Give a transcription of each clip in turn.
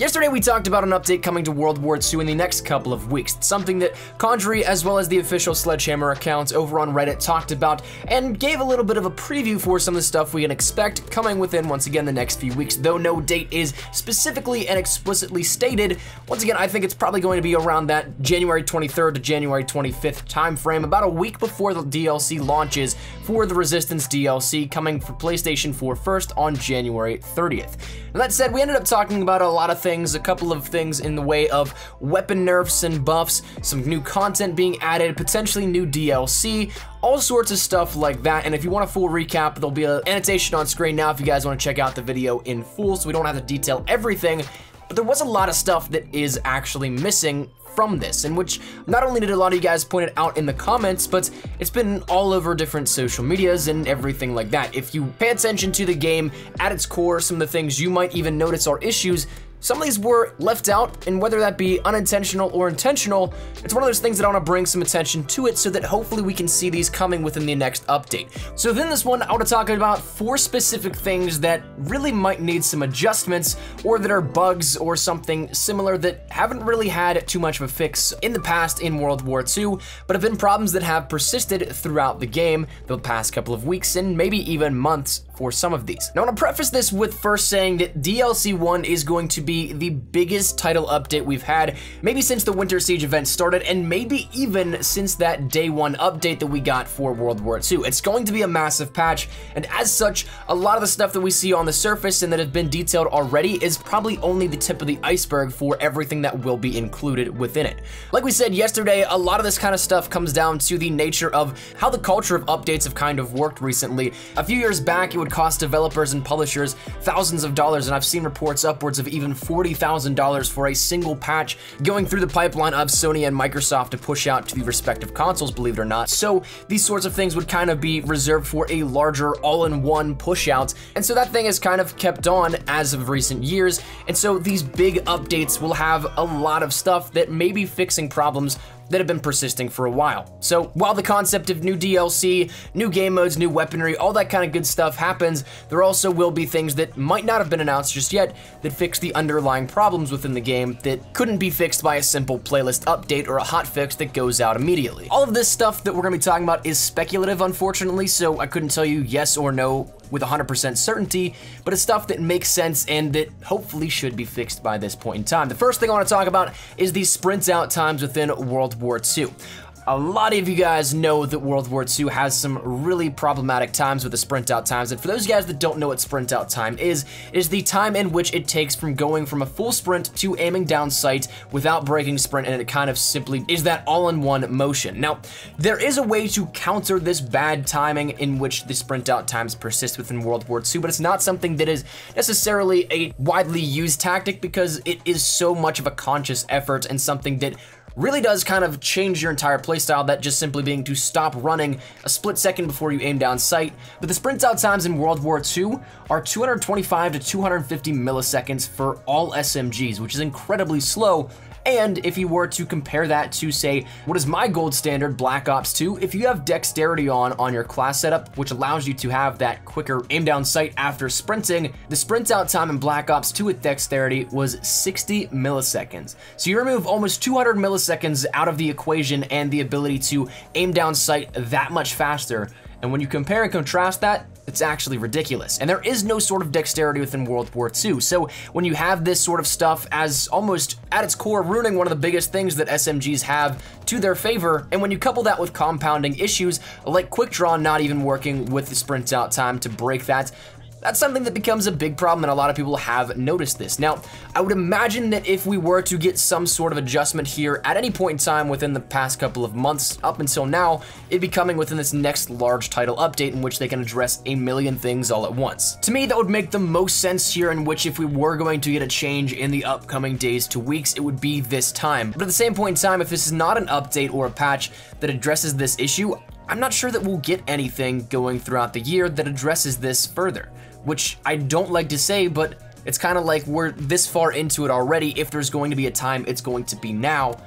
Yesterday we talked about an update coming to World War II in the next couple of weeks, something that Condry as well as the official Sledgehammer accounts over on Reddit talked about and gave a little bit of a preview for some of the stuff we can expect coming within, once again, the next few weeks, though no date is specifically and explicitly stated. Once again, I think it's probably going to be around that January 23rd to January 25th time frame, about a week before the DLC launches for the Resistance DLC coming for PlayStation 4 first on January 30th. And that said, we ended up talking about a lot of things, a couple of things in the way of weapon nerfs and buffs, some new content being added, potentially new DLC, all sorts of stuff like that. And if you want a full recap, there'll be an annotation on screen now if you guys want to check out the video in full, so we don't have to detail everything. But there was a lot of stuff that is actually missing from this, in which not only did a lot of you guys point it out in the comments, but it's been all over different social medias and everything like that. If you pay attention to the game at its core, some of the things you might even notice are issues. Some of these were left out, and whether that be unintentional or intentional, it's one of those things that I want to bring some attention to it so that hopefully we can see these coming within the next update. So within this one, I want to talk about 4 specific things that really might need some adjustments, or that are bugs or something similar that haven't really had too much of a fix in the past in World War II, but have been problems that have persisted throughout the game the past couple of weeks and maybe even months for some of these. Now I want to preface this with first saying that DLC 1 is going to be the biggest title update we've had, maybe since the Winter Siege event started, and maybe even since that Day 1 update that we got for World War II. It's going to be a massive patch, and as such, a lot of the stuff that we see on the surface and that has been detailed already is probably only the tip of the iceberg for everything that will be included within it. Like we said yesterday, a lot of this kind of stuff comes down to the nature of how the culture of updates have kind of worked recently. A few years back, it would cost developers and publishers thousands of dollars, and I've seen reports upwards of even $40,000 for a single patch going through the pipeline of Sony and Microsoft to push out to the respective consoles, believe it or not. So these sorts of things would kind of be reserved for a larger all-in-one push out, and so that thing has kind of kept on as of recent years, and so these big updates will have a lot of stuff that may be fixing problems that have been persisting for a while. So while the concept of new DLC, new game modes, new weaponry, all that kind of good stuff happens, there also will be things that might not have been announced just yet that fix the underlying problems within the game that couldn't be fixed by a simple playlist update or a hotfix that goes out immediately. All of this stuff that we're gonna be talking about is speculative, unfortunately, so I couldn't tell you yes or no with 100% certainty, but it's stuff that makes sense and that hopefully should be fixed by this point in time. The first thing I want to talk about is the sprint out times within World War II. A lot of you guys know that World War II has some really problematic times with the sprint out times, and for those guys that don't know what sprint out time is the time in which it takes from going from a full sprint to aiming down sight without breaking sprint, and it kind of simply is that all-in-one motion. Now, there is a way to counter this bad timing in which the sprint out times persist within World War II, but it's not something that is necessarily a widely used tactic because it is so much of a conscious effort and something that really does kind of change your entire playstyle, that just simply being to stop running a split second before you aim down sight. But the sprint out times in World War II are 225 to 250 milliseconds for all SMGs, which is incredibly slow. And if you were to compare that to, say, what is my gold standard, Black Ops 2, if you have dexterity on your class setup, which allows you to have that quicker aim down sight after sprinting, the sprint out time in Black Ops 2 with dexterity was 60 milliseconds. So you remove almost 200 milliseconds out of the equation and the ability to aim down sight that much faster. And when you compare and contrast that, it's actually ridiculous. And there is no sort of dexterity within World War II. So when you have this sort of stuff as almost at its core ruining one of the biggest things that SMGs have to their favor, and when you couple that with compounding issues like quick draw not even working with the sprint out time to break that, that's something that becomes a big problem, and a lot of people have noticed this. Now, I would imagine that if we were to get some sort of adjustment here at any point in time within the past couple of months up until now, it'd be coming within this next large title update in which they can address a million things all at once. To me, that would make the most sense here, in which if we were going to get a change in the upcoming days to weeks, it would be this time. But at the same point in time, if this is not an update or a patch that addresses this issue, I'm not sure that we'll get anything going throughout the year that addresses this further. Which I don't like to say, but it's kind of like we're this far into it already. If there's going to be a time, it's going to be now.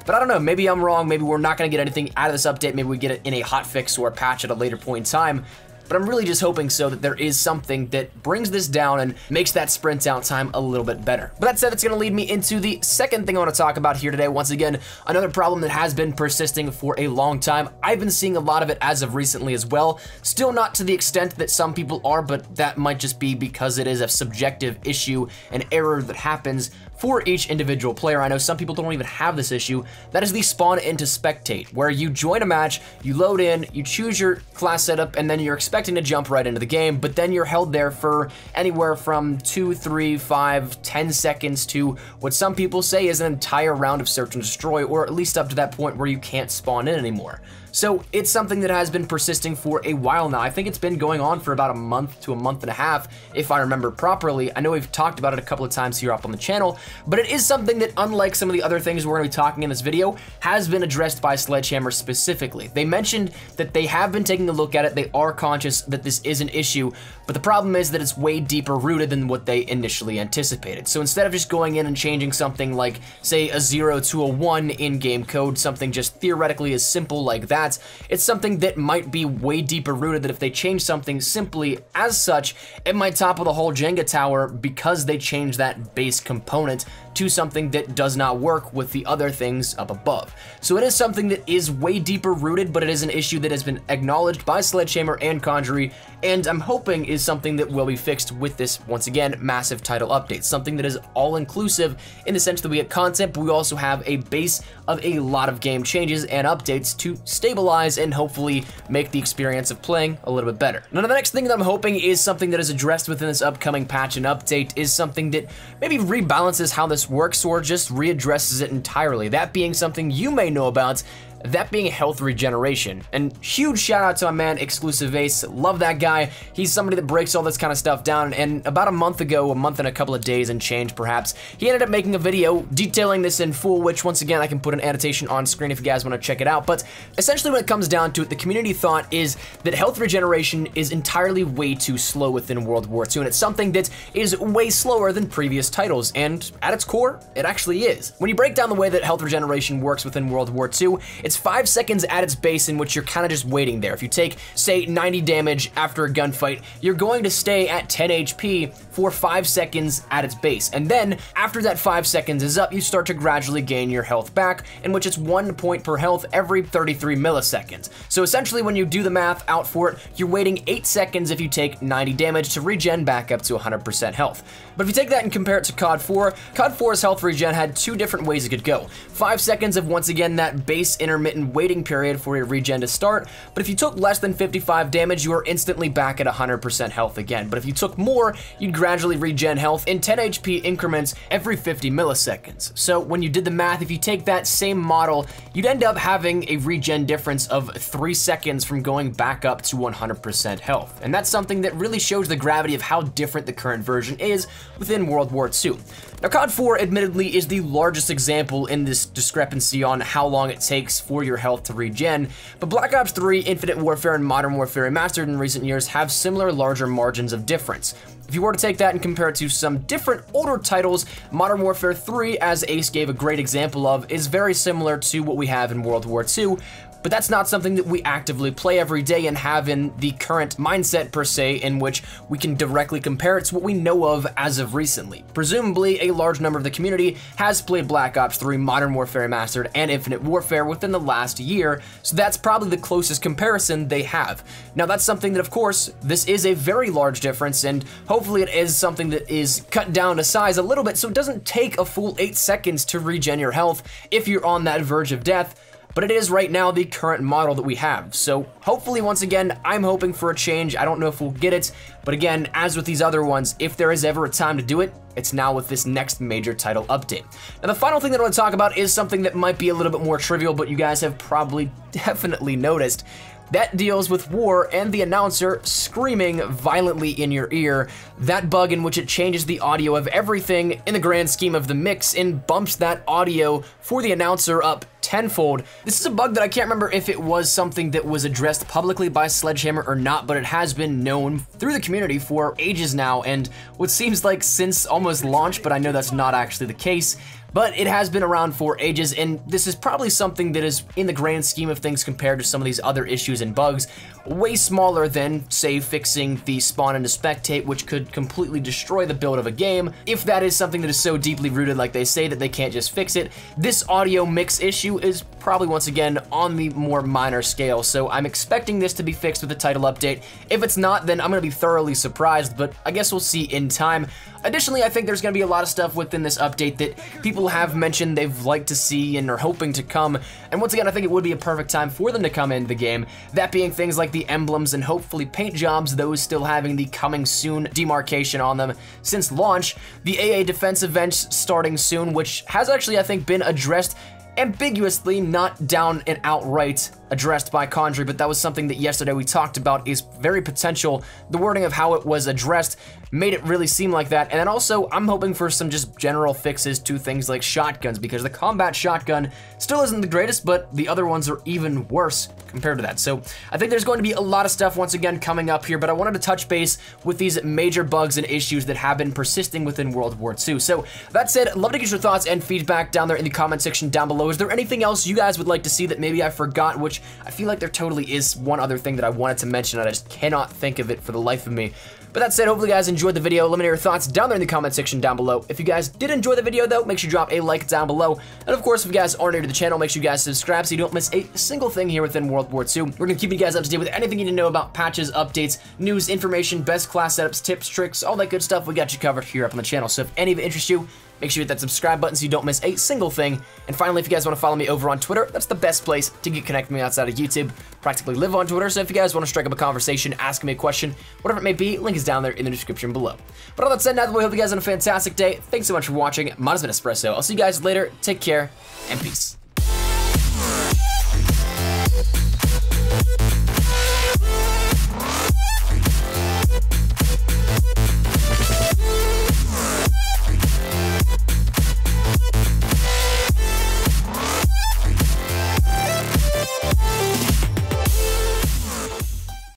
But I don't know, maybe I'm wrong, maybe we're not going to get anything out of this update, maybe we get it in a hotfix or a patch at a later point in time. but I'm really just hoping so that there is something that brings this down and makes that sprint out time a little bit better. But that said, it's going to lead me into the second thing I want to talk about here today. Once again, another problem that has been persisting for a long time. I've been seeing a lot of it as of recently as well. Still not to the extent that some people are, but that might just be because it is a subjective issue, an error that happens for each individual player. I know some people don't even have this issue. That is the spawn into Spectate, where you join a match, you load in, you choose your class setup, and then you're expecting to jump right into the game, but then you're held there for anywhere from 2, 3, 5, 10 seconds to what some people say is an entire round of search and destroy, or at least up to that point where you can't spawn in anymore. So it's something that has been persisting for a while now. I think it's been going on for about a month to a month and a half, if I remember properly. I know we've talked about it a couple of times here up on the channel, but it is something that, unlike some of the other things we're going to be talking in this video, has been addressed by Sledgehammer specifically. They mentioned that they have been taking a look at it. They are conscious that this is an issue, but the problem is that it's way deeper rooted than what they initially anticipated. So instead of just going in and changing something like, say, a 0 to a 1 in-game code, something just theoretically as simple like that, it's something that might be way deeper rooted, that if they change something simply as such, it might topple the whole Jenga tower because they changed that base component to something that does not work with the other things up above. So it is something that is way deeper rooted, but it is an issue that has been acknowledged by Sledgehammer and Conjury, and I'm hoping is something that will be fixed with this, once again, massive title update. Something that is all-inclusive in the sense that we get content, but we also have a base of a lot of game changes and updates to stabilize and hopefully make the experience of playing a little bit better. Now, the next thing that I'm hoping is something that is addressed within this upcoming patch and update is something that maybe rebalances how this works or just readdresses it entirely. That being something you may know about, that being health regeneration. And huge shout out to my man Exclusive Ace, love that guy. He's somebody that breaks all this kind of stuff down, and about a month ago, a month and a couple of days and change perhaps, he ended up making a video detailing this in full, which once again I can put an annotation on screen if you guys want to check it out. But essentially when it comes down to it, the community thought is that health regeneration is entirely way too slow within World War II, and it's something that is way slower than previous titles, and at its core, it actually is. When you break down the way that health regeneration works within World War II, it's 5 seconds at its base in which you're kind of just waiting there. If you take, say, 90 damage after a gunfight, you're going to stay at 10 HP for 5 seconds at its base. And then, after that 5 seconds is up, you start to gradually gain your health back, in which it's 1 point per health every 33 milliseconds. So essentially, when you do the math out for it, you're waiting 8 seconds if you take 90 damage to regen back up to 100% health. But if you take that and compare it to COD 4, COD 4's health regen had 2 different ways it could go. 5 seconds of, once again, that base intermittent waiting period for your regen to start, but if you took less than 55 damage, you are instantly back at 100% health again. But if you took more, you'd gradually regen health in 10 HP increments every 50 milliseconds. So when you did the math, if you take that same model, you'd end up having a regen difference of 3 seconds from going back up to 100% health. And that's something that really shows the gravity of how different the current version is within World War II. Now, COD 4 admittedly is the largest example in this discrepancy on how long it takes for your health to regen, but Black Ops 3, Infinite Warfare, and Modern Warfare Remastered in recent years have similar larger margins of difference. If you were to take that and compare it to some different older titles, Modern Warfare 3, as Ace gave a great example of, is very similar to what we have in World War II, but that's not something that we actively play every day and have in the current mindset per se, in which we can directly compare it to what we know of as of recently. Presumably, a large number of the community has played Black Ops 3, Modern Warfare Remastered, and Infinite Warfare within the last year, so that's probably the closest comparison they have. Now, that's something that, of course, this is a very large difference, and hopefully it is something that is cut down to size a little bit so it doesn't take a full 8 seconds to regen your health if you're on that verge of death. But it is right now the current model that we have. So hopefully, once again, I'm hoping for a change. I don't know if we'll get it, but again, as with these other ones, if there is ever a time to do it, it's now with this next major title update. Now, the final thing that I want to talk about is something that might be a little bit more trivial, but you guys have probably definitely noticed. That deals with war and the announcer screaming violently in your ear. That bug in which it changes the audio of everything in the grand scheme of the mix and bumps that audio for the announcer up tenfold. This is a bug that I can't remember if it was something that was addressed publicly by Sledgehammer or not, but it has been known through the community for ages now, and what seems like since almost launch, but I know that's not actually the case. but it has been around for ages, and this is probably something that is, in the grand scheme of things compared to some of these other issues and bugs, way smaller than, say, fixing the spawn into Spectate, which could completely destroy the build of a game. If that is something that is so deeply rooted, like they say, that they can't just fix it, this audio mix issue is probably, once again, on the more minor scale, so I'm expecting this to be fixed with the title update. If it's not, then I'm gonna be thoroughly surprised, but I guess we'll see in time. Additionally, I think there's gonna be a lot of stuff within this update that people have mentioned they've liked to see and are hoping to come, and once again, I think it would be a perfect time for them to come into the game. That being things like the emblems and hopefully paint jobs, those still having the coming soon demarcation on them since launch, the AA defense events starting soon, which has actually, I think, been addressed ambiguously, not down and outright addressed by Condry, but that was something that yesterday we talked about is very potential. The wording of how it was addressed made it really seem like that. And then also, I'm hoping for some just general fixes to things like shotguns, because the combat shotgun still isn't the greatest, but the other ones are even worse compared to that. So I think there's going to be a lot of stuff once again coming up here, but I wanted to touch base with these major bugs and issues that have been persisting within World War II. So that said, I'd love to get your thoughts and feedback down there in the comment section down below. Is there anything else you guys would like to see that maybe I forgot, which I feel like there totally is one other thing that I wanted to mention, and I just cannot think of it for the life of me. But that said, hopefully you guys enjoyed the video. Let me know your thoughts down there in the comment section down below. If you guys did enjoy the video though, make sure you drop a like down below. And of course, if you guys are new to the channel, make sure you guys subscribe so you don't miss a single thing here within World War II. We're gonna keep you guys up to date with anything you need to know about patches, updates, news, information, best class setups, tips, tricks, all that good stuff. We got you covered here up on the channel. So if any of it interests you, make sure you hit that subscribe button so you don't miss a single thing. And finally, if you guys want to follow me over on Twitter, that's the best place to get connected with me outside of YouTube. Practically live on Twitter, so if you guys want to strike up a conversation, ask me a question, whatever it may be, link is down there in the description below. But all that said, now we hope you guys have a fantastic day. Thanks so much for watching. Mine has been Espresso. I'll see you guys later. Take care, and peace.